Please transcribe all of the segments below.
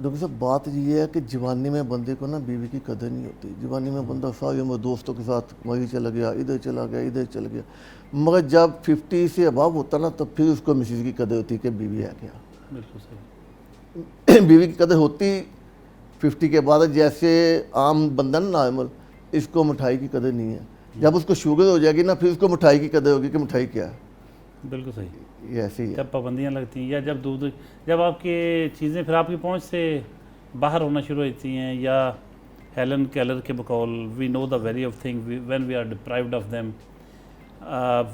Doctor صاحب بات یہ ہے کہ جوانی میں بندے کو نا بیوی کی قدر نہیں ہوتی. جوانی میں بندہ ساری عمر دوستوں کے ساتھ وہیں چلا گیا, ادھر چلا گیا, ادھر چلا گیا, مگر جب 50 سے ابو ہوتا نا تب پھر اس کو مسز کی قدر ہوتی کہ بیوی ہے کیا. بالکل صحیح. بیوی کی قدر ہوتی 50 کے بعد. جیسے عام بندہ نا نارمل, اس کو مٹھائی کی قدر نہیں ہے. جب اس کو شوگر ہو جائے گی نا پھر اس کو مٹھائی کی قدر ہوگی کہ مٹھائی کیا ہے. بالکل صحیح. یہ ایسے ہی ہے. جب پابندیاں لگتی ہیں یا جب دودھ, جب آپ کی چیزیں پھر آپ کی پہنچ سے باہر ہونا شروع ہوتی ہیں, یا ہیلن کیلر کے بقول we know the very of thing when we are deprived of them.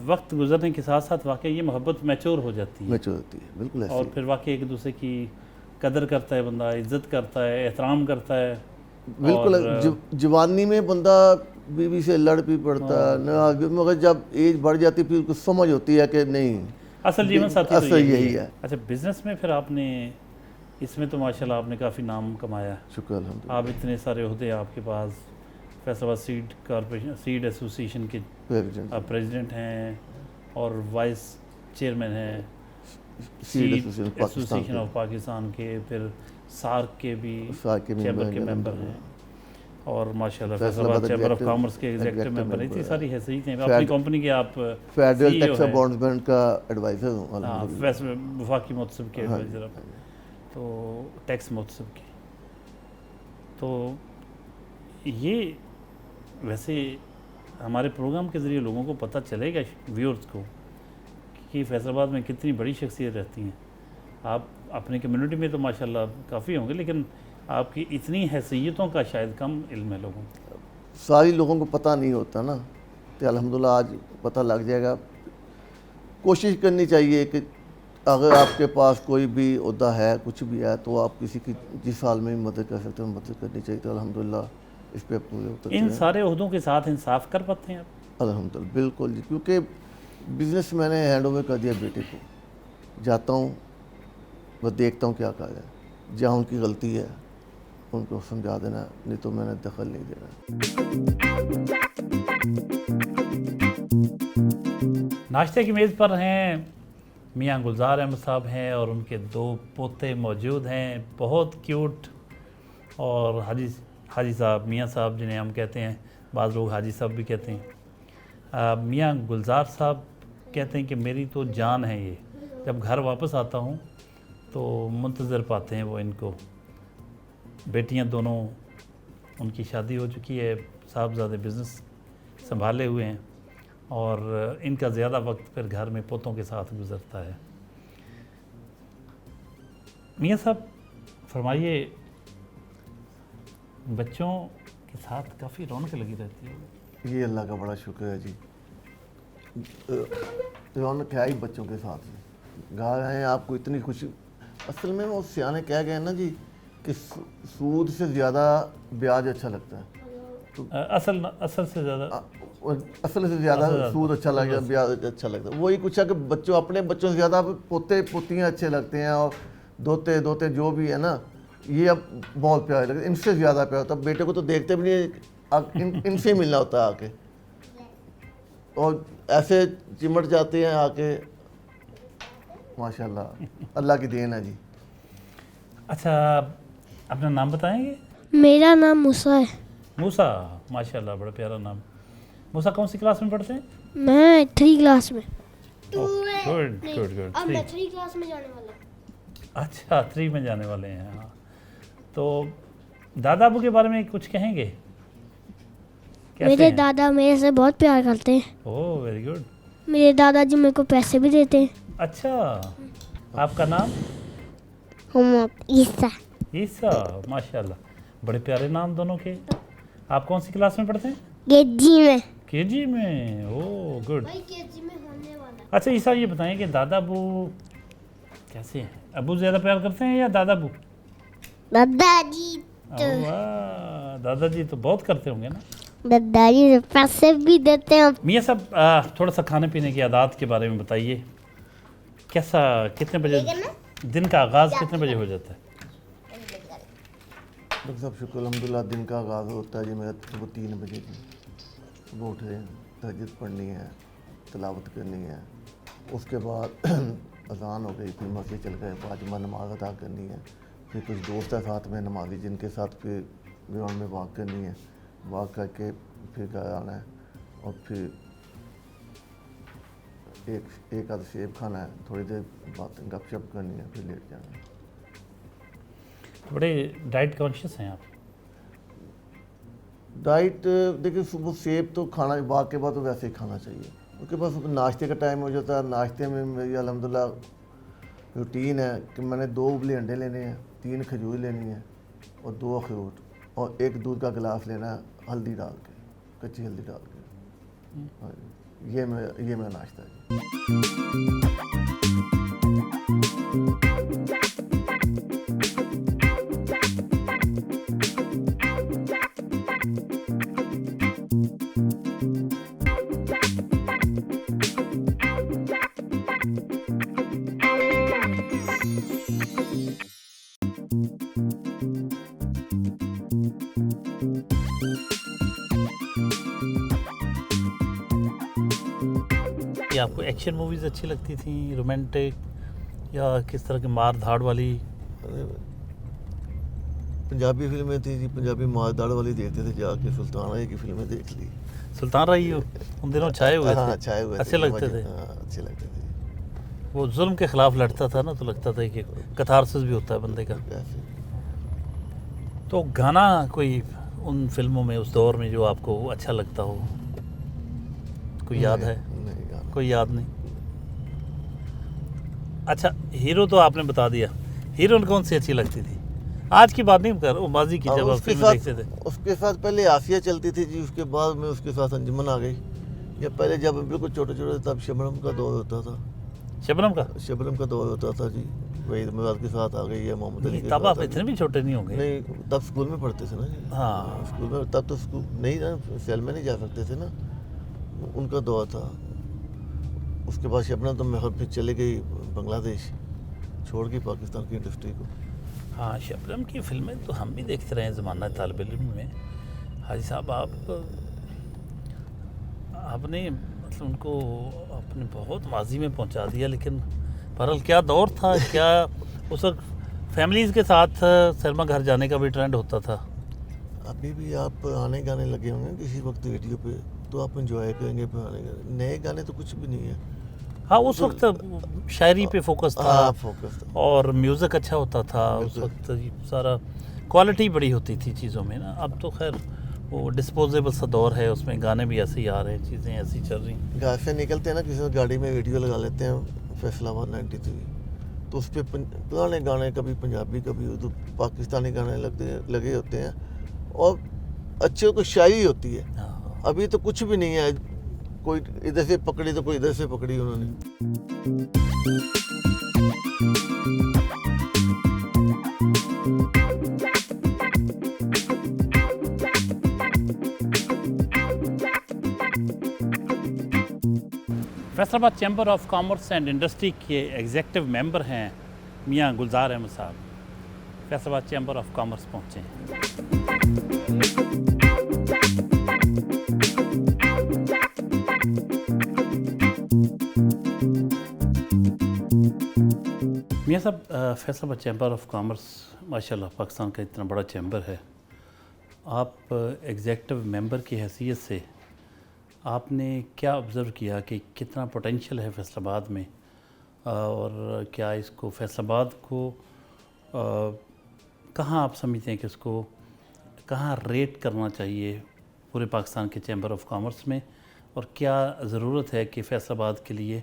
وقت گزرنے کے ساتھ ساتھ واقعی یہ محبت میچور ہو جاتی ہے, میچور ہوتی ہے. بالکل ایسے اور ہی. پھر واقعی ایک دوسرے کی قدر کرتا ہے بندہ, عزت کرتا ہے, احترام کرتا ہے. بالکل جوانی میں بندہ بیوی سے لڑ بھی پڑتا ہے, ناراض بھی, مگر جب ایج بڑھ جاتی پھر اس کو سمجھ ہوتی ہے کہ نہیں اصل جیون ساتھی تو اصل یہی ہے. اچھا, بزنس میں پھر آپ نے اس میں تو ماشاءاللہ آپ نے کافی نام کمایا. شکر الحمدللہ. آپ اتنے سارے عہدے آپ کے پاس, فیصل آباد سیڈ کارپوریشن سیڈ ایسوسیشن کے پریزیڈنٹ ہیں اور وائس چیئرمین ہیں سیڈ ایسوسیشن آف پاکستان کے, پھر سارک کے بھی چیمبر کے ممبر ہیں, اور ماشاءاللہ فیصل آباد چیمبر آف کامرس کے ایگزیکٹو ممبر ہیں. اتنی ساری حیثیتیں ہیں اپنی کمپنی کے. آپ فیڈرل ٹیکس امبونسمنٹ کا ایڈوائزر ہوں. ہاں, وفاقی متسب کے ایڈوائزر, تو ٹیکس متسب کے. تو یہ ویسے ہمارے پروگرام کے ذریعے لوگوں کو پتہ چلے گا, ویورز کو, کہ فیصل آباد میں کتنی بڑی شخصیت رہتی ہیں. آپ اپنی کمیونٹی میں تو ماشاءاللہ کافی ہوں گے, لیکن آپ کی اتنی حیثیتوں کا شاید کم علم ہے لوگوں کو. ساری لوگوں کو پتہ نہیں ہوتا نا, تو الحمدللہ آج پتہ لگ جائے گا. کوشش کرنی چاہیے کہ اگر آپ کے پاس کوئی بھی عہدہ ہے, کچھ بھی ہے, تو آپ کسی کی جس حال میں بھی مدد کر سکتے ہیں مدد کرنی چاہیے. تو الحمدللہ اس پہ پورے اترتے ہیں. ان سارے عہدوں کے ساتھ انصاف کر پاتے ہیں آپ؟ الحمدللہ بالکل جی, کیونکہ بزنس میں نے ہینڈ اوور کر دیا بیٹے کو. جاتا ہوں بس دیکھتا ہوں کیا کہا جائے, جہاں ان کی غلطی ہے ان کو سمجھا دینا, نہیں تو میں نے دخل نہیں دینا. ناشتے کی میز پر ہیں میاں گلزار احمد صاحب ہیں, اور ان کے 2 پوتے موجود ہیں, بہت کیوٹ. اور حاجی صاحب, میاں صاحب جنہیں ہم کہتے ہیں, بعض لوگ حاجی صاحب بھی کہتے ہیں. میاں گلزار صاحب کہتے ہیں کہ میری تو جان ہے یہ. جب گھر واپس آتا ہوں تو منتظر پاتے ہیں وہ ان کو. بیٹیاں دونوں, ان کی شادی ہو چکی ہے, صاحبزادے بزنس سنبھالے ہوئے ہیں, اور ان کا زیادہ وقت پھر گھر میں پوتوں کے ساتھ گزرتا ہے. میاں صاحب فرمائیے, بچوں کے ساتھ کافی رونق لگی رہتی ہے. یہ اللہ کا بڑا شکر ہے جی, رونق ہے ہی بچوں کے ساتھ. گھر ہیں آپ کو اتنی خوشی. اصل میں وہ سیانے کہہ گئے نا جی کہ سود سے زیادہ بیاج اچھا لگتا ہے. اصل سے زیادہ سود اچھا لگتا ہے, بیاج اچھا لگتا ہے. وہی کچھ ہے کہ بچوں, اپنے بچوں سے زیادہ پوتے پوتیاں اچھے لگتے ہیں, اور دوتے جو بھی ہے نا, یہ اب بہت پیارے لگتے ہیں. ان سے زیادہ پیار ہوتا ہے. بیٹے کو تو دیکھتے بھی نہیں, ان سے ملنا ہوتا ہے آ کے, اور ایسے چمٹ جاتے ہیں آ کے. ماشاءاللہ اللہ کی دین ہے جی. اچھا, اپنا نام بتائیں گے؟ میرا نام موسیٰ ہے. موسیٰ, ماشاءاللہ بڑا پیارا نام. موسیٰ کون سی کلاس میں پڑھتے ہیں؟ میں 3 کلاس میں. گڈ. اب میں 3 کلاس میں جانے والا ہوں. اچھا, 3 میں جانے والے ہیں. ہاں, تو دادا ابو کے بارے میں کچھ کہیں گے؟ میرے دادا میرے سے بہت پیار کرتے ہیں. اوہ, ویری گڈ. میرے دادا جی میرے کو پیسے بھی دیتے ہیں. اچھا, آپ کا نام؟ عیسیٰ. عیسیٰ, ماشاءاللہ بڑے پیارے نام دونوں کے. آپ کون سی کلاس میں پڑھتے ہیں؟ KG میں. KG میں. اوہ گڈ. KG میں ہونے والا. اچھا عیسیٰ, یہ بتائیں کہ دادا ابو کیسے ہیں؟ ابو زیادہ پیار کرتے ہیں یا دادا ابو؟ دادا جی. دادا جی تو بہت کرتے ہوں گے نا. دادا جی پیسے بھی دیتے ہیں. میاں صاحب, تھوڑا سا کھانے پینے کی عادات کے بارے میں بتائیے. کیسا, کتنے بجے دن کا آغاز کتنے بجے ہو جاتا ہے؟ ڈاکٹر صاحب شکر الحمدللہ, دن کا آغاز ہوتا ہے جی میرا صبح 3 بجے کی. صبح اٹھے, تہجد پڑھنی ہے, تلاوت کرنی ہے. اس کے بعد اذان ہو گئی, پھر مسجد چل گئے, 5 نماز ادا کرنی ہے. پھر کچھ دوست ہیں ساتھ میں نمازی جن کے ساتھ پھر گراؤنڈ میں واک کرنی ہے, واک کر کے پھر گھر آنا ہے اور پھر ایک آدھ سیب کھانا ہے, تھوڑی دیر بات گپ شپ کرنی ہے, پھر لیٹ جانا ہے. بڑے ڈائٹ کانشیس ہیں آپ. ڈائٹ دیکھیں صبح سیب تو کھانا واک کے بعد تو ویسے ہی کھانا چاہیے, اس کے بعد ناشتے کا ٹائم ہو جاتا ہے. ناشتے میں میری الحمدللہ روٹین ہے کہ میں نے 2 ابلے انڈے لینے ہیں, 3 کھجور لینی ہے اور 2 اخروٹ اور 1 دودھ کا گلاس لینا ہے ہلدی ڈال کے, کچی ہلدی ڈال کے. یہ میرا ناشتہ ہے. آپ کو ایکشن موویز اچھی لگتی تھیں, رومانٹک یا کس طرح کی مار دھاڑ والی؟ پنجابی فلمیں تھیں جی, پنجابی مار داڑ والی دیکھتے تھے جا کے. سلطان رائی کی فلمیں دیکھ لی. سلطان رائی ان دنوں چھائے ہوئے ہاں تھے, چھائے ہوئے اچھے لگتے تھے. ہاں اچھے لگتے تھے. وہ ظلم کے خلاف لڑتا تھا نا, تو لگتا تھا کہ کتھارسس بھی ہوتا ہے بندے کا. تو گانا کوئی ان فلموں میں اس دور میں جو آپ کو اچھا لگتا ہو, کوئی یاد ہے؟ کوئی یاد نہیں. اچھا, ہیرو تو آپ نے بتا دیا. ہیروئن کون سی اچھی لگتی تھی؟ آج کی بات نہیں کر, وہ ماضی کی جب آپ فلمیں دیکھتے تھے. اس کے ساتھ پہلے آسیہ چلتی تھی جی, اس کے بعد میں اس کے ساتھ انجمن آ گئی. یا پہلے جب بالکل چھوٹے چھوٹے تب شبنم کا دور ہوتا تھا. شبنم کا دور ہوتا تھا جی. وحید مراد کے ساتھ آ گئی ہے, محمد علی. تب آپ اتنے بھی چھوٹے نہیں ہوں گے. نہیں, تب اسکول میں پڑھتے تھے نا جی. ہاں اسکول میں, تب تو اسکول نہیں نا, سیل میں نہیں جا سکتے تھے نا. ان کا دور تھا. اس کے بعد شبنم تو میں پھر چلے گئی بنگلہ دیش, چھوڑ گئی پاکستان کی انڈسٹری کو. ہاں, شبنم کی فلمیں تو ہم بھی دیکھتے رہے ہیں زمانہ طالب علم میں. حاجی صاحب, آپ نے مطلب ان کو اپنے بہت ماضی میں پہنچا دیا. لیکن بہرحال کیا دور تھا, کیا اس وقت فیملیز کے ساتھ سینما گھر جانے کا بھی ٹرینڈ ہوتا تھا. ابھی بھی آپ آنے گانے لگے ہوں گے کسی وقت ریڈیو پہ, تو آپ انجوائے کریں گے پرانے گانے. نئے گانے تو کچھ بھی نہیں ہے. ہاں, اس وقت شاعری پہ فوکس تھا اور میوزک اچھا ہوتا تھا. اس وقت سارا کوالٹی بڑی ہوتی تھی چیزوں میں نا. اب تو خیر وہ ڈسپوزیبل سا دور ہے, اس میں گانے بھی ایسے ہی آ رہے ہیں, چیزیں ایسی چل رہی ہیں. گھر سے نکلتے ہیں نا, کسی گاڑی میں ریڈیو لگا لیتے ہیں فیصل آباد 93, تو اس پہ پرانے گانے, کبھی پنجابی کبھی اردو پاکستانی گانے لگے ہوتے ہیں, اور اچھے کوئی شاعری ہوتی ہے. ابھی تو کچھ بھی نہیں ہے, کوئی ادھر سے پکڑی تو کوئی ادھر سے پکڑی انہوں نے. فیصل آباد chamber of commerce and industry کے ایگزیکٹو ممبر ہیں میاں گلزار احمد صاحب. فیصل آباد چیمبر آف کامرس پہنچے ہیں. میاں صاحب, فیصل آباد چیمبر آف کامرس ماشاء اللہ پاکستان کا اتنا بڑا چیمبر ہے. آپ ایگزیکٹو ممبر کی حیثیت سے آپ نے کیا آبزرو کیا کہ کتنا پوٹینشیل ہے فیصل آباد میں, اور کیا اس کو فیصل آباد کو کہاں آپ سمجھتے ہیں کہ اس کو کہاں ریٹ کرنا چاہیے پورے پاکستان کے چیمبر آف کامرس میں, اور کیا ضرورت ہے کہ فیصل آباد کے لیے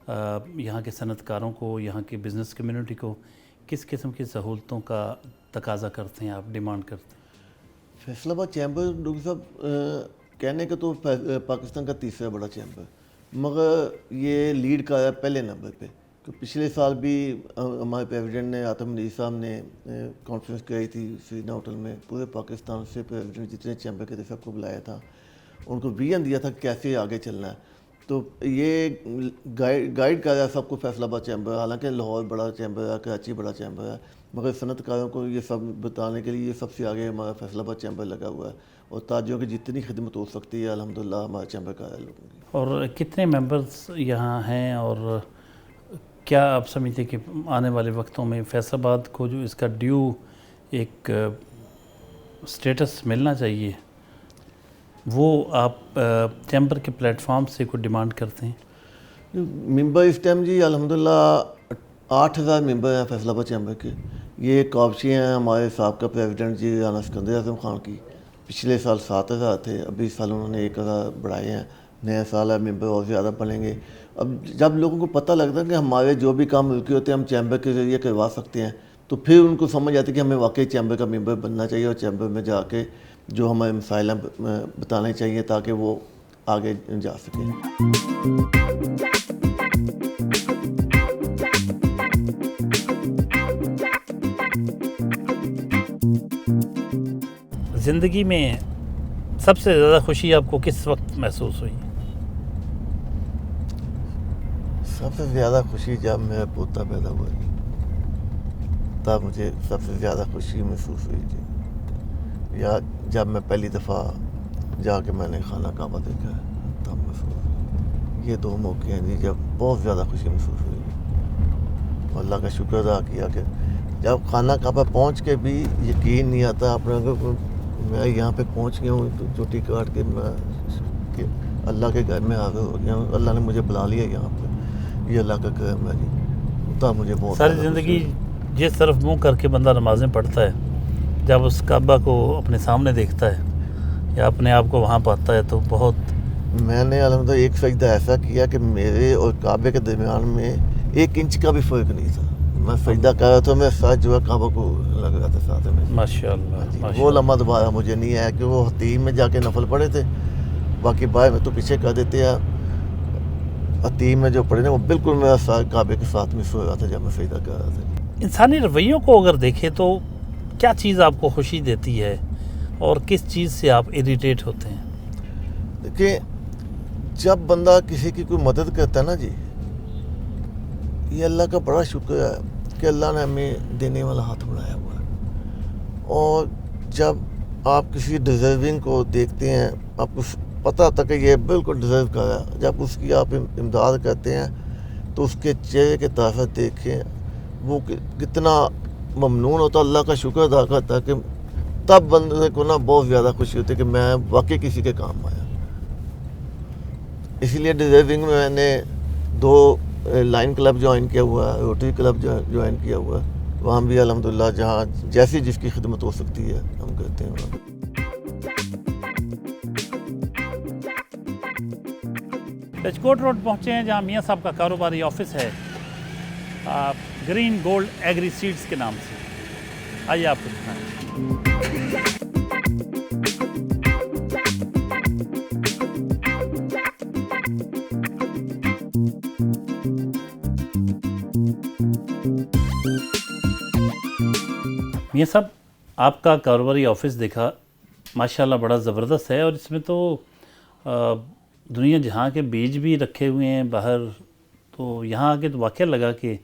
یہاں کے صنعت کاروں کو, یہاں کی بزنس کمیونٹی کو کس قسم کی سہولتوں کا تقاضا کرتے ہیں, آپ ڈیمانڈ کرتے ہیں؟ فیصل آباد چیمبر ڈاکٹر صاحب کہنے کا تو پاکستان کا تیسرا بڑا چیمبر, مگر یہ لیڈ کا ہے پہلے نمبر پہ. کہ پچھلے سال بھی ہمارے پریزیڈنٹ نے, آتم ملیح صاحب نے کانفرنس کرائی تھی سرینا ہوٹل میں, پورے پاکستان سے پریزیڈنٹ جتنے چیمبر کے تھے سب کو بلایا تھا, ان کو ویژن دیا تھا کہ کیسے آگے چلنا ہے. تو یہ گائیڈ کر رہا ہے سب کو فیصل آباد چیمبر. حالانکہ لاہور بڑا چیمبر ہے, کراچی بڑا چیمبر ہے, مگر صنعت کاروں کو یہ سب بتانے کے لیے یہ سب سے آگے ہمارا فیصل آباد چیمبر لگا ہوا ہے, اور تاجروں کی جتنی خدمت ہو سکتی ہے الحمدللہ ہمارا چیمبر کا ہے لوگوں کی. اور کتنے ممبرز یہاں ہیں, اور کیا آپ سمجھتے کہ آنے والے وقتوں میں فیصل آباد کو جو اس کا ڈیو ایک سٹیٹس ملنا چاہیے وہ آپ چیمبر کے پلیٹ فارم سے کوئی ڈیمانڈ کرتے ہیں؟ ممبر اس ٹائم جی الحمدللہ 8,000 ممبر ہیں فیصل آباد چیمبر کے. یہ کاپشی ہیں ہمارے سابقہ پریزیڈنٹ جی رانا سکندر اعظم خان کی. پچھلے سال 7,000 تھے, ابھی اس سال انہوں نے 1,000 بڑھائے ہیں. نیا سال ہے, ممبر اور زیادہ بڑھیں گے. اب جب لوگوں کو پتہ لگتا ہے کہ ہمارے جو بھی کام ملکی ہوتے ہیں ہم چیمبر کے ذریعے کروا سکتے ہیں, تو پھر ان کو سمجھ آتی ہے کہ ہمیں واقعی چیمبر کا ممبر بننا چاہیے اور چیمبر میں جا کے جو ہمارے مسائل ہیں بتانے چاہیے تاکہ وہ آگے جا سکیں. زندگی میں سب سے زیادہ خوشی آپ کو کس وقت محسوس ہوئی؟ سب سے زیادہ خوشی جب میرا پوتا پیدا ہوا جی, تب مجھے سب سے زیادہ خوشی محسوس ہوئی جی. یا جب میں پہلی دفعہ جا کے میں نے خانہ کعبہ دیکھا ہے تب محسوس ہوئی. یہ 2 موقع ہیں جی جب بہت زیادہ خوشی محسوس ہوئی جی. اور اللہ کا شکر ادا کیا کہ جب خانہ کعبہ پہنچ کے بھی یقین نہیں آتا اپنے کو میں یہاں پہ پہنچ گیا ہوں, تو چوٹی کاٹ کے میں کہ اللہ کے گھر میں حاضر ہو گیا ہوں. اللہ نے مجھے بلا لیا یہاں پہ, یہ اللہ کا کرم ہے جی. تب مجھے بہت ساری زندگی جس طرف منہ کر کے بندہ نمازیں پڑھتا ہے, جب اس کعبہ کو اپنے سامنے دیکھتا ہے یا اپنے آپ کو وہاں پاتا ہے تو بہت. میں نے الحمدللہ ایک سجدہ ایسا کیا کہ میرے اور کعبے کے درمیان میں 1 انچ کا بھی فرق نہیں تھا. میں سجدہ کر رہا تھا, میں ساتھ جو ہے کعبہ کو لگ رہا تھا ساتھ میں. ماشاء اللہ وہ لمحہ دوبارہ مجھے نہیں آیا کہ وہ حتیم میں جا کے نفل پڑھے تھے, باقی باہر میں تو پیچھے کر دیتے ہیں. حتیم میں جو پڑھے تھے وہ بالکل میرا ساتھ کعبے کے ساتھ میں سو رہا تھا جب میں سجدہ کر رہا تھا. انسانی رویوں کو اگر دیکھیں تو کیا چیز آپ کو خوشی دیتی ہے اور کس چیز سے آپ اریٹیٹ ہوتے ہیں؟ دیکھیں, جب بندہ کسی کی کوئی مدد کرتا ہے نا جی, یہ اللہ کا بڑا شکر ہے کہ اللہ نے ہمیں دینے والا ہاتھ بڑھایا ہوا ہے. اور جب آپ کسی ڈیزرونگ کو دیکھتے ہیں, آپ کو پتہ ہوتا کہ یہ بالکل ڈیزرو کر رہا ہے, جب اس کی آپ امداد کرتے ہیں تو اس کے چہرے کے طرف دیکھیں وہ کتنا ممنون ہوتا, اللہ کا شکر ادا کرتا ہے کہ تب بندے کو نا بہت زیادہ خوشی ہوتی ہے کہ میں واقعی کسی کے کام آیا. اسی لیے ڈیزرونگ میں نے 2 لائن کلب جوائن کیا ہوا ہے, روٹری کلب جوائن کیا ہوا ہے. وہاں بھی الحمدللہ جہاں جیسی جس کی خدمت ہو سکتی ہے ہم کرتے ہیں وہاں. رجکوٹ روڈ پہنچے ہیں جہاں میاں صاحب کا کاروباری آفس ہے گرین گولڈ ایگری سیڈز کے نام سے. آئیے آپ کو دکھائیں. میاں صاحب آپ کا کاروباری آفس دیکھا ماشاءاللہ بڑا زبردست ہے, اور اس میں تو دنیا جہاں کے بیج بھی رکھے ہوئے ہیں باہر. تو یہاں آ کے تو واقعہ لگا کہ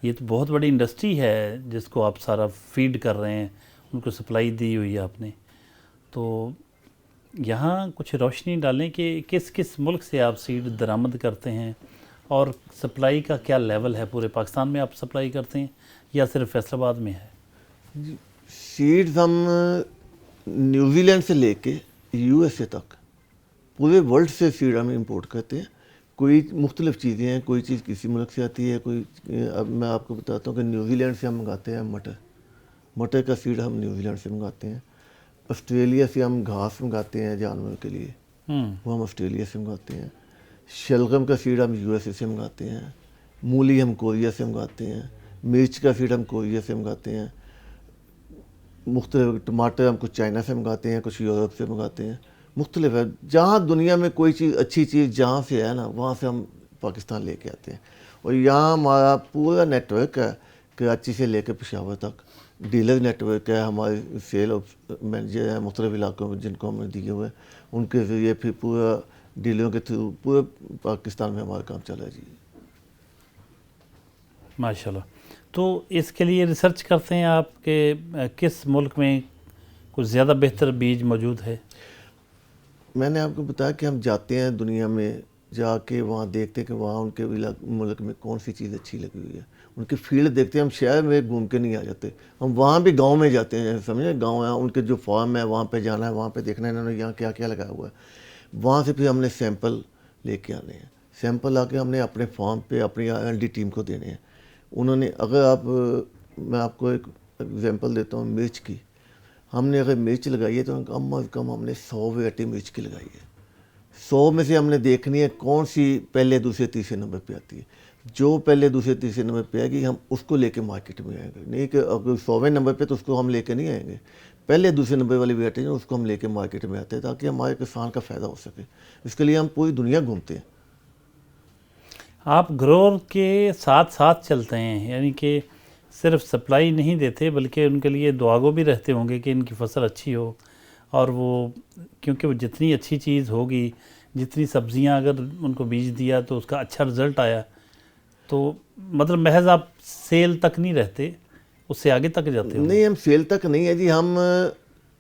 یہ تو بہت بڑی انڈسٹری ہے جس کو آپ سارا فیڈ کر رہے ہیں, ان کو سپلائی دی ہوئی ہے آپ نے. تو یہاں کچھ روشنی ڈالیں کہ کس کس ملک سے آپ سیڈ درآمد کرتے ہیں اور سپلائی کا کیا لیول ہے؟ پورے پاکستان میں آپ سپلائی کرتے ہیں یا صرف فیصل آباد میں ہے؟ سیڈز ہم نیوزی لینڈ سے لے کے USA تک پورے ورلڈ سے سیڈ ہم امپورٹ کرتے ہیں. کوئی مختلف چیزیں ہیں, کوئی چیز کسی ملک سے آتی ہے, کوئی اب میں آپ کو بتاتا ہوں کہ نیوزی لینڈ سے ہم منگاتے ہیں مٹر کا سیڈ ہم نیوزی لینڈ سے منگاتے ہیں. آسٹریلیا سے ہم گھاس منگاتے ہیں جانوروں کے لیے, وہ ہم آسٹریلیا سے منگاتے ہیں. شلغم کا سیڈ ہم USA سے منگاتے ہیں. مولی ہم کوریا سے منگاتے ہیں. مرچ کا سیڈ ہم کوریا سے منگاتے ہیں. مختلف ٹماٹر ہم کچھ چائنا سے منگاتے ہیں, کچھ یورپ سے منگاتے ہیں. مختلف ہے, جہاں دنیا میں کوئی چیز اچھی چیز جہاں سے ہے نا وہاں سے ہم پاکستان لے کے آتے ہیں. اور یہاں ہمارا پورا نیٹ ورک ہے, کراچی سے لے کے پشاور تک ڈیلر نیٹ ورک ہے. ہمارے سیل مینیجر ہیں مختلف علاقوں میں جن کو ہم نے دیے ہوئے ہیں, ان کے ذریعے پھر پورا ڈیلروں کے تھرو پورے پاکستان میں ہمارا کام چلا ہے جی. ماشاءاللہ. تو اس کے لیے ریسرچ کرتے ہیں آپ کہ کس ملک میں کچھ زیادہ بہتر بیج موجود ہے؟ میں نے آپ کو بتایا کہ ہم جاتے ہیں دنیا میں جا کے وہاں دیکھتے کہ وہاں ان کے ملک میں کون سی چیز اچھی لگی ہوئی ہے, ان کی فیلڈ دیکھتے ہیں. ہم شہر میں گھوم کے نہیں آ جاتے, ہم وہاں بھی گاؤں میں جاتے ہیں, سمجھے, گاؤں ہے ان کے جو فارم ہے وہاں پہ جانا ہے, وہاں پہ دیکھنا ہے انہوں نے یہاں کیا کیا لگایا ہوا ہے. وہاں سے پھر ہم نے سیمپل لے کے آنے ہیں, سیمپل آ کے ہم نے اپنے فارم پہ اپنی R&D ٹیم کو دینے ہیں. انہوں نے اگر میں آپ کو ایک ایگزامپل دیتا ہوں مرچ کی. ہم نے اگر مرچ لگائی ہے تو کم از کم ہم نے 100 ویرائٹی مرچ کی لگائی ہے. 100 میں سے ہم نے دیکھنی ہے کون سی پہلے دوسرے تیسرے نمبر پہ آتی ہے. جو پہلے دوسرے تیسرے نمبر پہ آئے گی ہم اس کو لے کے مارکیٹ میں آئیں گے. نہیں کہ اگر 100ویں نمبر پہ تو اس کو ہم لے کے نہیں آئیں گے, پہلے دوسرے نمبر والی ویرائٹی اس کو ہم لے کے مارکیٹ میں آتے ہیں تاکہ ہمارے کسان کا فائدہ ہو سکے. اس کے لیے ہم پوری دنیا گھومتے ہیں. آپ گروور کے ساتھ ساتھ چلتے ہیں, یعنی کہ صرف سپلائی نہیں دیتے بلکہ ان کے لیے دعاگو بھی رہتے ہوں گے کہ ان کی فصل اچھی ہو, اور وہ کیونکہ وہ جتنی اچھی چیز ہوگی, جتنی سبزیاں اگر ان کو بیج دیا تو اس کا اچھا رزلٹ آیا, تو مطلب محض آپ سیل تک نہیں رہتے, اس سے آگے تک جاتے ہوں. نہیں, ہم سیل تک نہیں ہے جی. ہم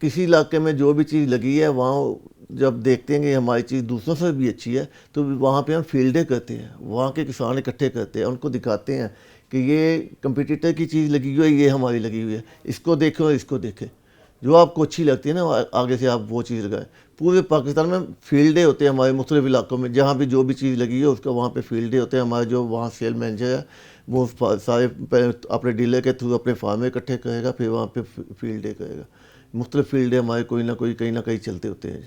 کسی علاقے میں جو بھی چیز لگی ہے وہاں جب دیکھتے ہیں کہ ہماری چیز دوسروں سے بھی اچھی ہے تو وہاں پہ ہم فیلڈیں کرتے ہیں, وہاں کے کسان اکٹھے کرتے ہیں, ان کو دکھاتے ہیں کہ یہ کمپیٹیٹر کی چیز لگی ہوئی ہے, یہ ہماری لگی ہوئی ہے, اس کو دیکھو اس کو دیکھیں, جو آپ کو اچھی لگتی ہے نا آگے سے آپ وہ چیز لگائیں. پورے پاکستان میں فیلڈیں ہوتے ہیں ہمارے مختلف علاقوں میں, جہاں بھی جو بھی چیز لگی ہے اس کا وہاں پہ فیلڈیں ہوتے ہیں. ہمارے جو وہاں سیل مینیجر ہے وہ سارے اپنے ڈیلر کے تھرو اپنے فارم اکٹھے کرے گا, پھر وہاں پہ فیلڈیں کرے گا. مختلف فیلڈیں ہمارے کوئی نہ کوئی کہیں نہ کہیں چلتے ہوتے ہیں.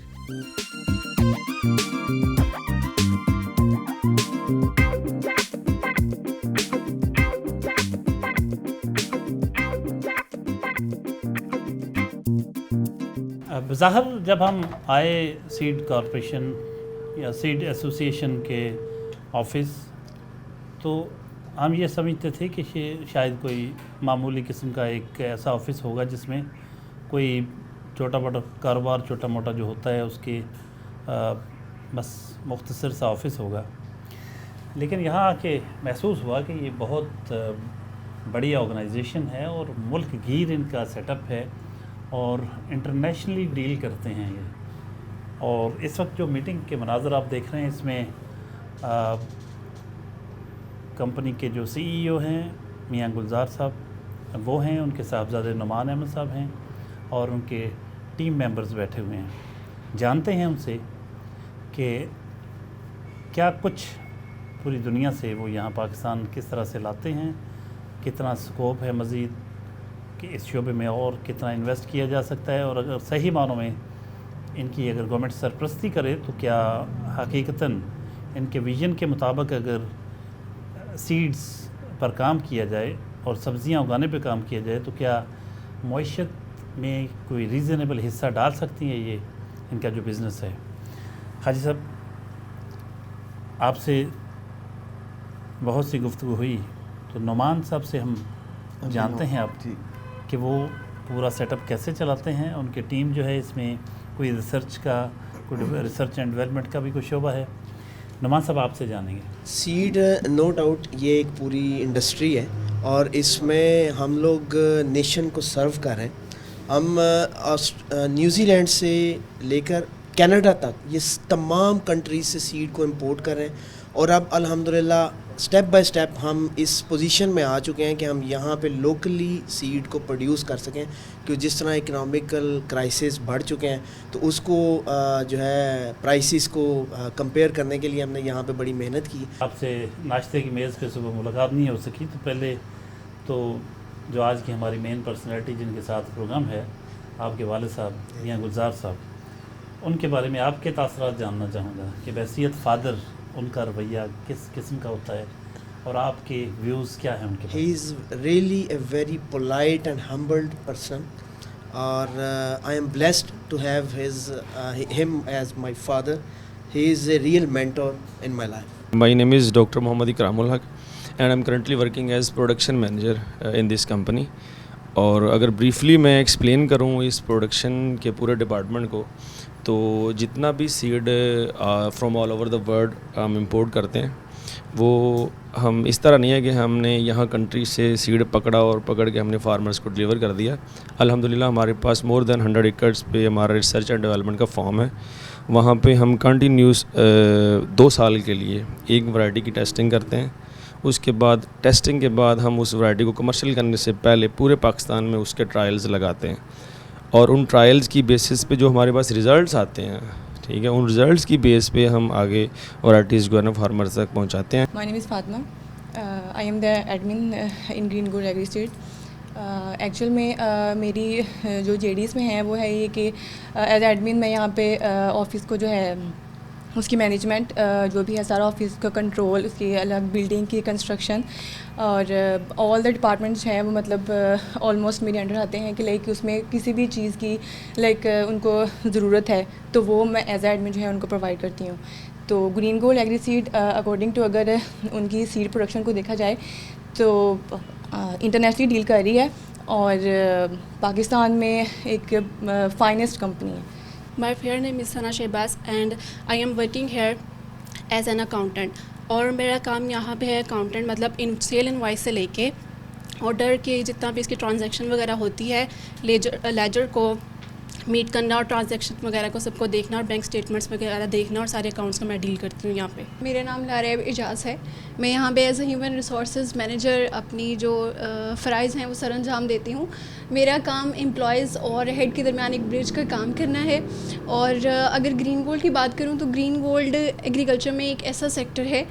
بظاہر جب ہم آئے سیڈ کارپوریشن یا سیڈ ایسوسیشن کے آفس تو ہم یہ سمجھتے تھے کہ شاید کوئی معمولی قسم کا ایک ایسا آفس ہوگا جس میں کوئی چھوٹا موٹا کاروبار چھوٹا موٹا جو ہوتا ہے اس کے بس مختصر سا آفس ہوگا. لیکن یہاں آ کے محسوس ہوا کہ یہ بہت بڑی آرگنائزیشن ہے اور ملک گیر ان کا سیٹ اپ ہے اور انٹرنیشنلی ڈیل کرتے ہیں یہ. اور اس وقت جو میٹنگ کے مناظر آپ دیکھ رہے ہیں اس میں کمپنی کے جو CEO ہیں میاں گلزار صاحب وہ ہیں, ان کے صاحبزادے نعمان احمد صاحب ہیں اور ان کے ٹیم ممبرز بیٹھے ہوئے ہیں. جانتے ہیں ان سے کہ کیا کچھ پوری دنیا سے وہ یہاں پاکستان کس طرح سے لاتے ہیں, کتنا سکوپ ہے مزید کہ اس شعبے میں اور کتنا انویسٹ کیا جا سکتا ہے, اور اگر صحیح معنوں میں ان کی اگر گورنمنٹ سرپرستی کرے تو کیا حقیقتاً ان کے ویژن کے مطابق اگر سیڈز پر کام کیا جائے اور سبزیاں اگانے پہ کام کیا جائے تو کیا معیشت میں کوئی ریزنیبل حصہ ڈال سکتی ہیں یہ ان کا جو بزنس ہے. حاجی صاحب, آپ سے بہت سی گفتگو ہوئی تو نعمان صاحب سے ہم جانتے ہیں آپ کہ وہ پورا سیٹ اپ کیسے چلاتے ہیں. ان کی ٹیم جو ہے اس میں کوئی ریسرچ کا, کوئی ریسرچ اینڈ ڈیولپمنٹ کا بھی کوئی شعبہ ہے. نعمان صاحب آپ سے جانیں گے. سیڈ نو ڈاؤٹ یہ ایک پوری انڈسٹری ہے اور اس میں ہم لوگ نیشن کو سرو کر رہے ہیں. ہم نیوزی لینڈ سے لے کر کینیڈا تک یہ تمام کنٹریز سے سیڈ کو امپورٹ کر رہے ہیں, اور اب الحمدللہ سٹیپ بائی سٹیپ ہم اس پوزیشن میں آ چکے ہیں کہ ہم یہاں پہ لوکلی سیڈ کو پروڈیوس کر سکیں. کہ جس طرح اکنامکل کرائسس بڑھ چکے ہیں تو اس کو جو ہے پرائسز کو کمپیئر کرنے کے لیے ہم نے یہاں پہ بڑی محنت کی. آپ سے ناشتے کی میز پہ صبح ملاقات نہیں ہو سکی, تو پہلے تو جو آج کی ہماری مین پرسنالٹی جن کے ساتھ پروگرام ہے آپ کے والد صاحب میاں گلزار صاحب, ان کے بارے میں آپ کے تاثرات جاننا چاہوں گا کہ بحیثیت فادر ان کا رویہ کس قسم کا ہوتا ہے اور آپ کے ویوز کیا ہیں ان کے. He is really a very polite and humbled person, اور I am blessed to have him as my father. He is a real mentor in my life. My name is Dr. Mohammad Ikram ul Haq and I'm currently working as production manager in this company. اور اگر briefly میں explain کروں اس production کے پورے department کو, تو جتنا بھی seed from all over the world ہم امپورٹ کرتے ہیں وہ ہم اس طرح نہیں ہے کہ ہم نے یہاں کنٹری سے سیڈ پکڑا اور پکڑ کے ہم نے فارمرز کو ڈلیور کر دیا. الحمدللہ ہمارے پاس مور دین 100 ایکڑس پہ ہمارا ریسرچ اینڈ ڈیولپمنٹ کا فارم ہے, وہاں پہ ہم کنٹینیوس 2 سال کے لیے ایک ورائٹی کی ٹیسٹنگ کرتے ہیں. اس کے بعد ٹیسٹنگ کے بعد ہم اس ورائٹی کو کمرشل کرنے سے پہلے پورے پاکستان میں اس کے ٹرائلز لگاتے ہیں, اور ان ٹرائلز کی بیسس پہ جو ہمارے پاس ریزلٹس آتے ہیں, ٹھیک ہے, ان ریزلٹس کی بیس پہ ہم آگے ورائٹیز جو ہے نا فارمر تک پہنچاتے ہیں. My name is Fatma. I am the admin in Green Gold Agri Seed. Actual میں میری جو جے ڈی ایس میں ہے وہ ہے یہ کہ ایز ایڈمن میں یہاں پہ آفس کو جو ہے اس کی مینجمنٹ جو بھی ہے سارا آفس کا کنٹرول, اس کی الگ بلڈنگ کی کنسٹرکشن اور آل دا ڈپارٹمنٹس ہیں وہ مطلب آلموسٹ میرے انڈر آتے ہیں کہ لائک اس میں کسی بھی چیز کی لائک ان کو ضرورت ہے تو وہ میں ایز ایڈمن جو ہے ان کو پرووائڈ کرتی ہوں. تو green gold agri seed according to اگر ان کی سیڈ پروڈکشن کو دیکھا جائے تو انٹرنیشنلی ڈیل کر رہی ہے اور پاکستان میں ایک فائنسٹ کمپنی ہے. My fair name is Sana Shehbaz and I am working here as an accountant. اور میرا کام یہاں پہ ہے اکاؤنٹنٹ, مطلب سیل انوائس سے لے کے آرڈر کے جتنا بھی اس کی ٹرانزیکشن وغیرہ ہوتی ہے, لیجر کو میٹ کرنا اور ٹرانزیکشن وغیرہ کو سب کو دیکھنا اور بینک اسٹیٹمنٹس وغیرہ دیکھنا اور سارے اکاؤنٹس کو میں ڈیل کرتی ہوں یہاں پہ. میرا نام لاریب اجاز ہے. میں یہاں پہ as a human resources manager اپنی جو فرائض ہیں وہ سر انجام دیتی ہوں. میرا کام امپلائیز اور ہیڈ کے درمیان ایک برج کا کام کرنا ہے. اور اگر گرین گولڈ کی بات کروں تو گرین گولڈ ایگریکلچر میں ایک ایسا سیکٹر ہے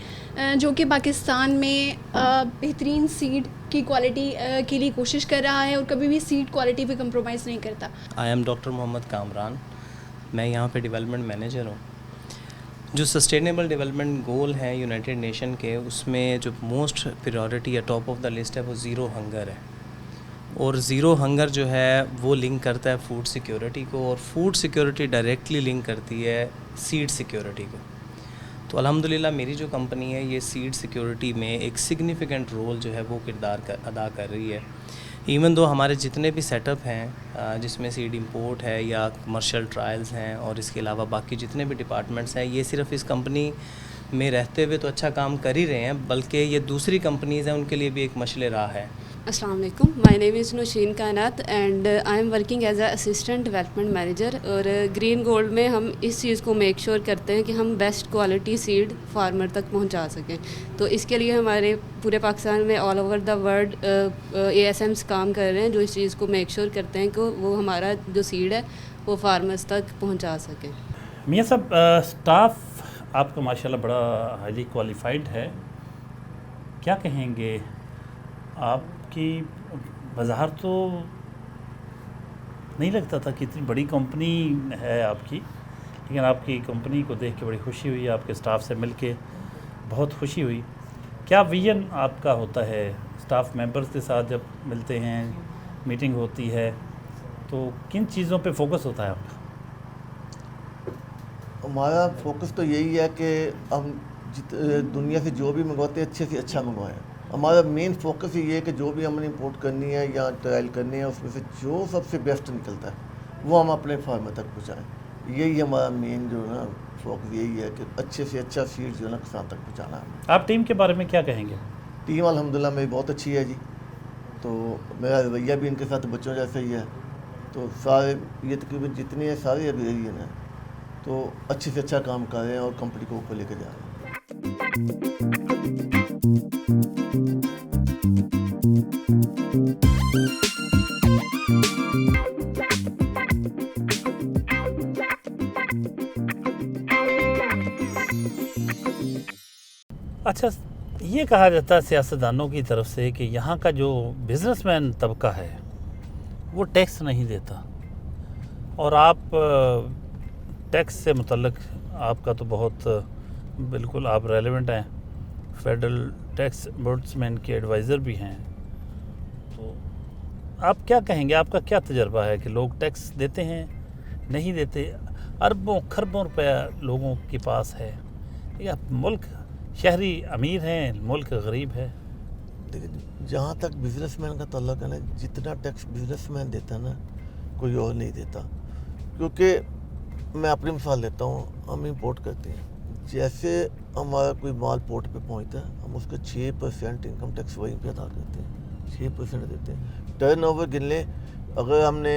جو کہ پاکستان میں بہترین سیڈ کی کوالٹی کے لیے کوشش کر رہا ہے اور کبھی بھی سیڈ کوالٹی پہ کمپرومائز نہیں کرتا. آئی ایم ڈاکٹر محمد کامران. میں یہاں پہ ڈیولپمنٹ مینیجر ہوں. جو سسٹینیبل ڈیولپمنٹ گول ہیں یونائٹڈ نیشن کے, اس میں جو موسٹ پریورٹی یا ٹاپ آف دا لسٹ ہے وہ زیرو ہنگر ہے. اور زیرو ہنگر جو ہے وہ لنک کرتا ہے فوڈ سیکیورٹی کو, اور فوڈ سیکیورٹی ڈائریکٹلی لنک کرتی ہے سیڈ سیکیورٹی کو. تو الحمدللہ میری جو کمپنی ہے یہ سیڈ سیکیورٹی میں ایک سگنیفیکنٹ رول جو ہے وہ کردار ادا کر رہی ہے. ایون دو ہمارے جتنے بھی سیٹ اپ ہیں جس میں سیڈ امپورٹ ہے یا کمرشل ٹرائلز ہیں اور اس کے علاوہ باقی جتنے بھی ڈپارٹمنٹس ہیں, یہ صرف اس کمپنی میں رہتے ہوئے تو اچھا کام کر ہی رہے ہیں بلکہ یہ دوسری کمپنیز ہیں ان کے لیے بھی ایک مشعل راہ ہے. السلام علیکم. مائی نیم از نوشین کائنات and I am working as a assistant development manager. اور گرین گولڈ میں ہم اس چیز کو میک شیور کرتے ہیں کہ ہم بیسٹ کوالٹی سیڈ فارمر تک پہنچا سکیں. تو اس کے لیے ہمارے پورے پاکستان میں all over the world A S Ms کام کر رہے ہیں جو اس چیز کو میک شیور کرتے ہیں کہ وہ ہمارا جو سیڈ ہے وہ فارمرز تک پہنچا سکیں. میاں صاحب, اسٹاف آپ کا ماشاءاللہ بڑا ہائیلی کوالیفائڈ ہے, کیا کہیں گے آپ کی بظاہر تو نہیں لگتا تھا کہ اتنی بڑی کمپنی ہے آپ کی, لیکن آپ کی کمپنی کو دیکھ کے بڑی خوشی ہوئی, آپ کے اسٹاف سے مل کے بہت خوشی ہوئی. کیا ویژن آپ کا ہوتا ہے اسٹاف ممبرز کے ساتھ جب ملتے ہیں, میٹنگ ہوتی ہے, تو کن چیزوں پہ فوکس ہوتا ہے آپ کا؟ ہمارا فوکس تو یہی ہے کہ ہم دنیا سے جو بھی منگواتے ہیں اچھے سے اچھا منگوائیں. ہمارا مین فوکس یہ ہے کہ جو بھی ہم نے امپورٹ کرنی ہے یا ٹرائل کرنی ہے اس میں سے جو سب سے بیسٹ نکلتا ہے وہ ہم اپنے فارمر تک پہنچائیں. یہی ہمارا مین جو ہے نا فوکس یہی ہے کہ اچھے سے اچھا سیڈ جو ہے نا کسان تک پہنچانا ہے. آپ ٹیم کے بارے میں کیا کہیں گے؟ ٹیم الحمدللہ میری بہت اچھی ہے جی. تو میرا رویہ بھی ان کے ساتھ بچوں جیسا ہی ہے. تو سارے یہ تقریباً جتنے ہیں سارے ابھی یہی ہیں, تو اچھے سے اچھا کام کر رہے ہیں اور کمپنی کو اوپر لے کے جا رہے ہیں. اچھا, یہ کہا جاتا ہے سیاستدانوں کی طرف سے کہ یہاں کا جو بزنس مین طبقہ ہے وہ ٹیکس نہیں دیتا, اور آپ ٹیکس سے متعلق آپ کا تو بہت بالکل آپ ریلیونٹ ہیں, فیڈرل ٹیکس بورڈسمین کے ایڈوائزر بھی ہیں. تو آپ کیا کہیں گے, آپ کا کیا تجربہ ہے کہ لوگ ٹیکس دیتے ہیں نہیں دیتے؟ اربوں کھربوں روپیہ لوگوں کے پاس ہے, یا ملک شہری امیر ہیں ملک غریب ہے؟ لیکن جہاں تک بزنس مین کا تعلق ہے نا, جتنا ٹیکس بزنس مین دیتا ہے نا کوئی اور نہیں دیتا. کیونکہ میں اپنی مثال لیتا ہوں, ہم امپورٹ کرتے ہیں, جیسے ہمارا کوئی مال پورٹ پہ پہنچتا ہے ہم اس کا 6% انکم ٹیکس وہیں پہ ادا کرتے ہیں, 6% دیتے ہیں. ٹرن اوور گن لیں, اگر ہم نے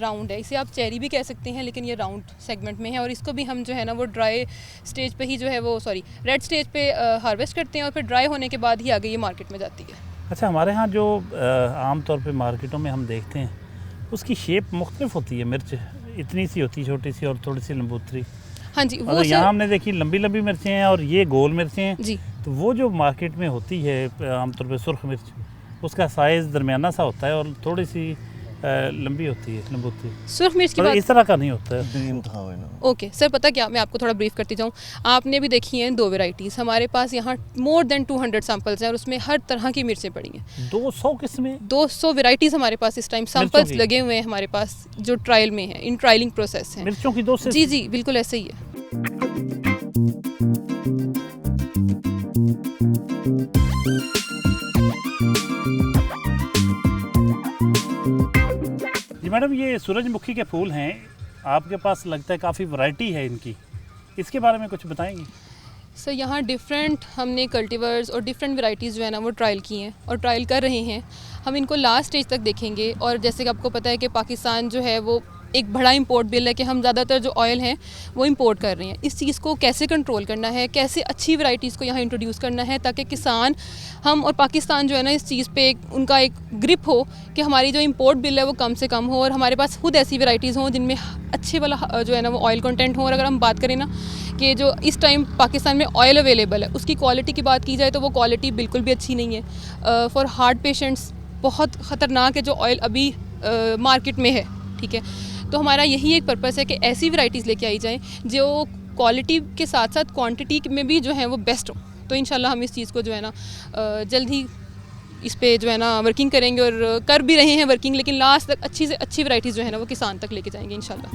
راؤنڈ ہے, اسے آپ چیری بھی کہہ سکتے ہیں, لیکن یہ راؤنڈ سیگمنٹ میں ہے, اور اس کو بھی ہم جو ہے نا وہ ڈرائی اسٹیج پہ ہی جو ہے وہ ریڈ اسٹیج پہ ہارویسٹ کرتے ہیں, اور پھر ڈرائی ہونے کے بعد ہی آگے یہ مارکیٹ میں جاتی ہے. اچھا, ہمارے ہاں جو عام طور پہ مارکیٹوں میں ہم دیکھتے ہیں اس کی شیپ مختلف ہوتی ہے, مرچ اتنی سی ہوتی ہے چھوٹی سی اور تھوڑی سی لمبوتری. ہاں جی, وہ یہاں ہم نے دیکھی لمبی لمبی مرچیں ہیں اور یہ گول مرچیں ہیں. جی, تو وہ جو مارکیٹ میں ہوتی ہے عام طور پہ سرخ مرچ, اس کا سائز درمیانہ سا ہوتا ہے اور تھوڑی سی لمبی ہوتی ہے لمبوتری. سرخ مرچ کی بات اس طرح کا نہیں ہوتا ہے. اوکے سر, پتہ کیا, میں آپ کو تھوڑا بریف کرتی جاؤں. آپ نے بھی دیکھی ہیں 2 ویرائٹیز, ہمارے پاس یہاں مور دین 200 سیمپلز ہیں, اور اس میں ہر طرح کی مرچیں پڑی ہیں. 200 قسمیں, 200 ویرائٹیز ہمارے پاس اس ٹائم سیمپلز لگے ہوئے ہیں ہمارے پاس, جو ٹرائل میں ہیں, ان ٹرائلنگ پروسیس ہیں مرچوں کی 200. جی جی بالکل ایسے ہی ہے. جی میڈم, یہ سورج مکھی کے پھول ہیں, آپ کے پاس لگتا ہے کافی ورائٹی ہے ان کی, اس کے بارے میں کچھ بتائیں گے؟ سر یہاں ڈفرینٹ ہم نے کلٹیورز اور ڈفرینٹ ورائٹیز جو ہے نا وہ ٹرائل کی ہیں اور ٹرائل کر رہے ہیں. ہم ان کو لاسٹ اسٹیج تک دیکھیں گے, اور جیسے کہ آپ کو پتہ ہے کہ پاکستان جو ہے وہ ایک بڑا امپورٹ بل ہے, کہ ہم زیادہ تر جو آئل ہیں وہ امپورٹ کر رہے ہیں. اس چیز کو کیسے کنٹرول کرنا ہے, کیسے اچھی ورائٹیز کو یہاں انٹروڈیوس کرنا ہے, تاکہ کسان ہم اور پاکستان جو ہے نا اس چیز پہ ان کا ایک گرپ ہو کہ ہماری جو امپورٹ بل ہے وہ کم سے کم ہو, اور ہمارے پاس خود ایسی ورائٹیز ہوں جن میں اچھے والا جو ہے نا وہ آئل کنٹینٹ ہو. اور اگر ہم بات کریں نا کہ جو اس ٹائم پاکستان میں آئل اویلیبل ہے, اس کی کوالٹی کی بات کی جائے تو وہ کوالٹی بالکل بھی اچھی نہیں ہے. فار ہارٹ پیشنٹس بہت خطرناک ہے جو آئل ابھی مارکیٹ میں ہے, ٹھیک ہے. تو ہمارا یہی ایک پرپس ہے کہ ایسی ورائٹیز لے کے آئی جائیں جو کوالٹی کے ساتھ ساتھ کوانٹٹی میں بھی جو ہیں وہ بیسٹ ہوں. تو انشاءاللہ ہم اس چیز کو جو ہے نا جلد ہی اس پہ جو ہے نا ورکنگ کریں گے, اور کر بھی رہے ہیں ورکنگ, لیکن لاسٹ تک اچھی سے اچھی ورائٹیز جو ہے نا وہ کسان تک لے کے جائیں گے انشاءاللہ.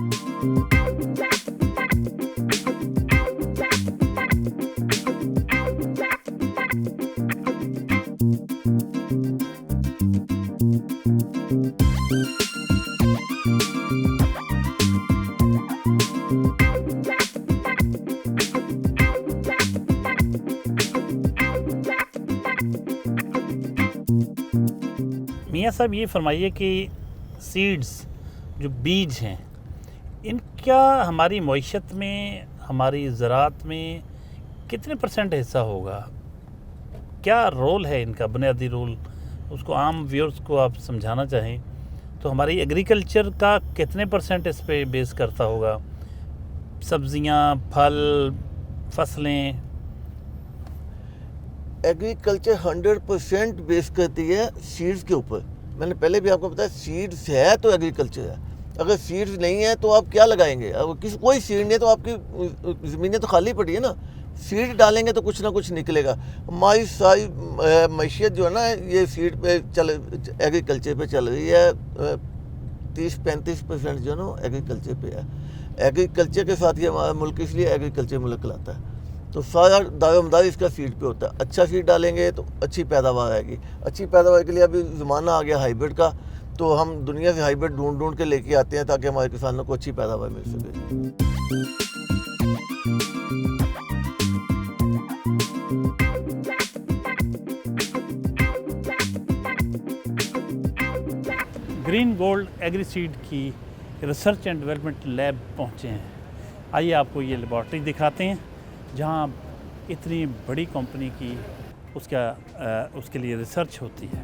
میاں صاحب, یہ فرمائیے کہ سیڈز جو بیج ہیں ان کا ہماری معیشت میں, ہماری زراعت میں کتنے % حصہ ہوگا؟ کیا رول ہے ان کا, بنیادی رول, اس کو عام ویورز کو آپ سمجھانا چاہیں تو ہماری ایگریکلچر کا کتنے % اس پہ بیس کرتا ہوگا؟ سبزیاں, پھل, فصلیں. ایگریکلچر 100% بیس کرتی ہے سیڈز کے اوپر. میں نے پہلے بھی آپ کو بتایا, سیڈز ہے تو ایگریکلچر ہے. اگر سیڈز نہیں ہے تو آپ کیا لگائیں گے؟ اگر کوئی سیڈ نہیں ہے تو آپ کی زمینیں تو خالی پڑی ہے نا. سیڈ ڈالیں گے تو کچھ نہ کچھ نکلے گا. ہماری ساری معیشت جو ہے نا یہ سیڈ پہ ایگریکلچر پہ چل رہی ہے. 30-35% جو ہے نا ایگریکلچر پہ ہے. ایگریکلچر کے ساتھ ہی ہمارا ملک اس لیے ایگریکلچر ملک کہلاتا ہے. تو سارا دار و مدار اس کا سیڈ پہ ہوتا ہے. اچھا سیڈ ڈالیں گے تو اچھی پیداوار آئے گی. اچھی پیداوار کے لیے ابھی زمانہ آ گیا ہائیبرڈ کا, تو ہم دنیا سے ہائیبرڈ ڈھونڈ کے لے کے آتے ہیں تاکہ ہمارے کسانوں کو اچھی پیداوار مل سکے. گرین گولڈ ایگری سیڈ کی ریسرچ اینڈ ڈیولپمنٹ لیب پہنچے ہیں. آئیے آپ کو یہ لیبارٹری دکھاتے ہیں جہاں اتنی بڑی کمپنی کی اس کے لیے ریسرچ ہوتی ہے.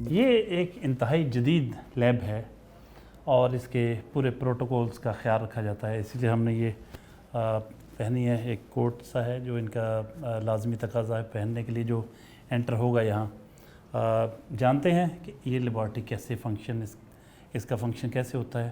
یہ ایک انتہائی جدید لیب ہے اور اس کے پورے پروٹوکولز کا خیال رکھا جاتا ہے. اسی لیے ہم نے یہ پہنی ہے, ایک کوٹ سا ہے جو ان کا لازمی تقاضا ہے پہننے کے لیے جو انٹر ہوگا یہاں. جانتے ہیں کہ یہ لیبارٹری کیسے اس کا فنکشن کیسے ہوتا ہے,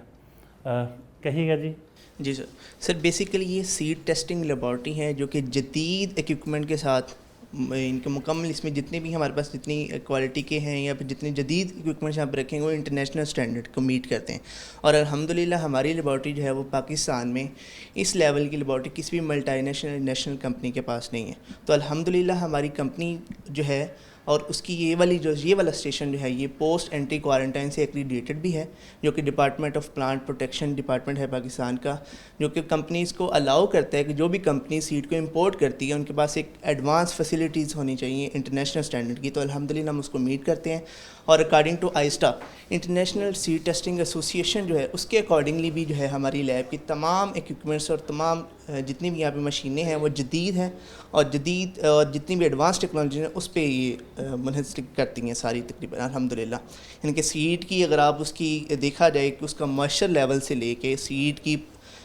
کہیے گا جی. جی سر بیسیکلی یہ سیڈ ٹیسٹنگ لیبارٹری ہے جو کہ جدید ایکوپمنٹ کے ساتھ ان کے مکمل, اس میں جتنے بھی ہمارے پاس جتنی کوالٹی کے ہیں یا پھر جتنے جدید اکوپمنٹس یہاں پہ رکھیں گے وہ انٹرنیشنل اسٹینڈرڈ کو میٹ کرتے ہیں. اور الحمدللہ ہماری لیبارٹری جو ہے وہ پاکستان میں اس لیول کی لیبارٹری کسی بھی ملٹی نیشنل کمپنی کے پاس نہیں ہے. تو الحمدللہ ہماری کمپنی جو ہے اور اس کی یہ والا اسٹیشن جو ہے یہ پوسٹ اینٹری کوارنٹائن سے ایکریڈیٹڈ بھی ہے, جو کہ department of plant protection department ہے پاکستان کا, جو کہ کمپنیز کو الاؤ کرتا ہے کہ جو بھی کمپنی سیڈ کو امپورٹ کرتی ہے ان کے پاس ایک ایڈوانس فیسلٹیز ہونی چاہیے انٹرنیشنل اسٹینڈرڈ کی. تو الحمدللہ ہم اس کو میٹ کرتے ہیں, اور according to ISTA international seed testing association جو ہے اس کے اکارڈنگلی بھی جو ہے ہماری لیب کی تمام ایکوپمنٹس اور تمام جتنی بھی یہاں پہ مشینیں ہیں وہ جدید ہیں, اور جتنی بھی ایڈوانس ٹیکنالوجی ہیں اس پہ یہ منحصر کرتی ہیں ساری تقریباً الحمدللہ. یعنی کہ سیڈ کی اگر آپ اس کی دیکھا جائے کہ اس کا موئسچر لیول سے لے کے سیڈ کی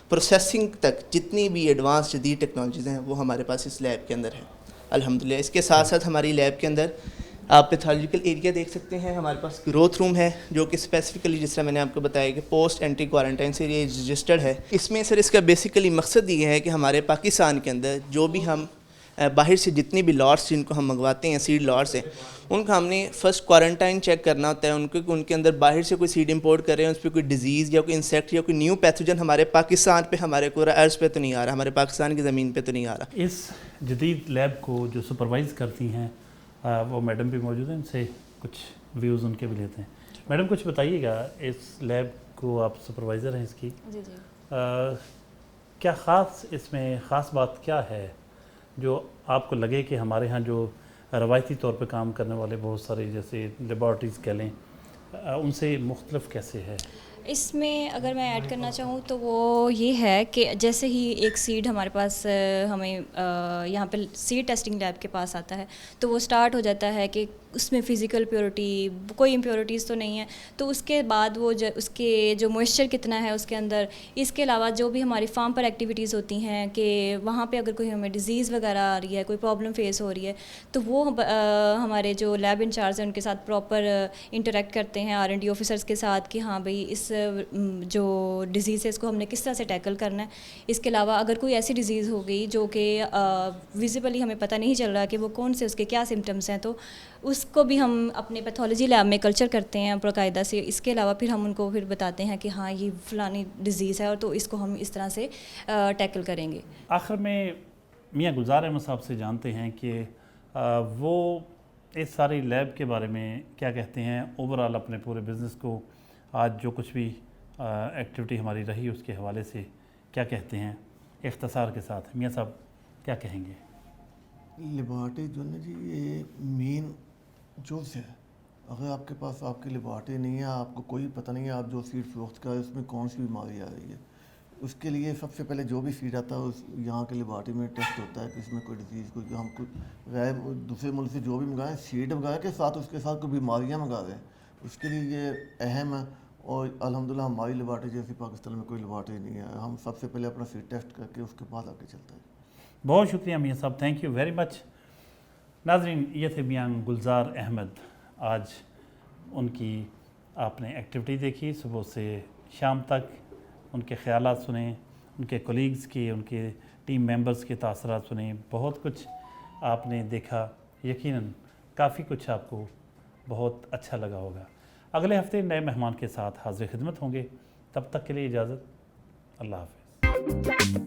پروسیسنگ تک جتنی بھی ایڈوانس جدید ٹیکنالوجیز ہیں وہ ہمارے پاس اس لیب کے اندر ہے الحمدللہ. اس کے ساتھ ساتھ ہماری لیب کے اندر آپ پیتھولوجیکل ایریا دیکھ سکتے ہیں, ہمارے پاس گروتھ روم ہے جو کہ اسپیسیفکلی جس طرح میں نے آپ کو بتایا کہ پوسٹ اینٹری کوارنٹائن سے یہ رجسٹرڈ ہے. اس میں سر اس کا بیسیکلی مقصد یہ ہے کہ ہمارے پاکستان کے اندر جو بھی ہم باہر سے جتنی بھی لاٹس جن کو ہم منگواتے ہیں سیڈ لاٹس ہیں ان کا ہم نے فرسٹ کوارنٹائن چیک کرنا ہوتا ہے ان کے اندر باہر سے کوئی سیڈ امپورٹ کر رہے ہیں اس پہ کوئی ڈیزیز یا کوئی انسیکٹ یا کوئی نیو پیتھوجن ہمارے پاکستان پہ ہمارے پورا ارض پہ تو نہیں آ رہا, ہمارے پاکستان کی زمین پہ تو نہیں آ رہا. اس جدید لیب کو جو سپروائز کرتی ہیں وہ میڈم بھی موجود ہیں, ان سے کچھ ویوز ان کے بھی لیتے ہیں. میڈم کچھ بتائیے گا, اس لیب کو آپ سپروائزر ہیں اس کی, جی کیا خاص اس میں خاص بات کیا ہے جو آپ کو لگے کہ ہمارے ہاں جو روایتی طور پہ کام کرنے والے بہت سارے جیسے لیبارٹریز کہہ لیں ان سے مختلف کیسے ہے؟ اس میں اگر میں ایڈ کرنا چاہوں تو وہ یہ ہے کہ جیسے ہی ایک سیڈ ہمارے پاس ہمیں یہاں پہ سیڈ ٹیسٹنگ لیب کے پاس آتا ہے تو وہ سٹارٹ ہو جاتا ہے کہ اس میں فزیکل پیورٹی کوئی امپیورٹیز تو نہیں ہے, تو اس کے بعد وہ اس کے جو موئسچر کتنا ہے اس کے اندر, اس کے علاوہ جو بھی ہماری فارم پر ایکٹیویٹیز ہوتی ہیں کہ وہاں پہ اگر کوئی ہمیں ڈیزیز وغیرہ آ رہی ہے, کوئی پرابلم فیس ہو رہی ہے تو وہ ہمارے جو لیب انچارج ہیں ان کے ساتھ پراپر انٹریکٹ کرتے ہیں R&D آفیسرس کے ساتھ کہ ہاں بھئی اس جو ڈیزیز ہے اس کو ہم نے کس طرح سے ٹیکل کرنا ہے. اس کے علاوہ اگر کوئی ایسی ڈیزیز ہو گئی جو کہ ویزیبلی ہمیں پتہ نہیں چل رہا کہ وہ کون سے اس کے کیا سمٹمس ہیں تو اس کو بھی ہم اپنے پیتھولوجی لیب میں کلچر کرتے ہیں باقاعدہ سے. اس کے علاوہ پھر ہم ان کو پھر بتاتے ہیں کہ ہاں یہ فلانی ڈیزیز ہے اور تو اس کو ہم اس طرح سے ٹیکل کریں گے. آخر میں میاں گلزار احمد صاحب سے جانتے ہیں کہ وہ اس ساری لیب کے بارے میں کیا کہتے ہیں, اوور آل اپنے پورے بزنس کو آج جو کچھ بھی ایکٹیویٹی ہماری رہی اس کے حوالے سے کیا کہتے ہیں اختصار کے ساتھ. میاں صاحب کیا کہیں گے؟ لیبارٹری جو ہے جی یہ مین جز ہے. اگر آپ کے پاس آپ کی لیبارٹری نہیں ہے, آپ کو کوئی پتہ نہیں ہے آپ جو سیڈ فروخت کر رہے ہیں اس میں کون سی بیماری آ رہی ہے, اس کے لیے سب سے پہلے جو بھی سیڈ آتا ہے اس یہاں کے لیبارٹری میں ٹیسٹ ہوتا ہے کہ اس میں کوئی ڈیزیز کوئی ہم کوئی غیر دوسرے ملک سے جو بھی منگائیں سیڈ منگائیں کے ساتھ اس کے ساتھ کوئی بیماریاں منگا رہے ہیں, اس کے لیے یہ اہم ہے. اور الحمدللہ ہماری لیبارٹری جیسی پاکستان میں کوئی لیبارٹری نہیں ہے, ہم سب سے پہلے اپنا سیڈ ٹیسٹ کر کے اس کے بعد آگے چلتا ہے. بہت شکریہ میاں صاحب, تھینک یو ویری مچ. ناظرین یہ تھے میاں گلزار احمد. آج ان کی آپ نے ایکٹیویٹی دیکھی صبح سے شام تک, ان کے خیالات سنیں, ان کے کولیگز کی, ان کے ٹیم ممبرز کے تاثرات سنیں, بہت کچھ آپ نے دیکھا. یقیناً کافی کچھ آپ کو بہت اچھا لگا ہوگا. اگلے ہفتے نئے مہمان کے ساتھ حاضر خدمت ہوں گے, تب تک کے لیے اجازت, اللہ حافظ.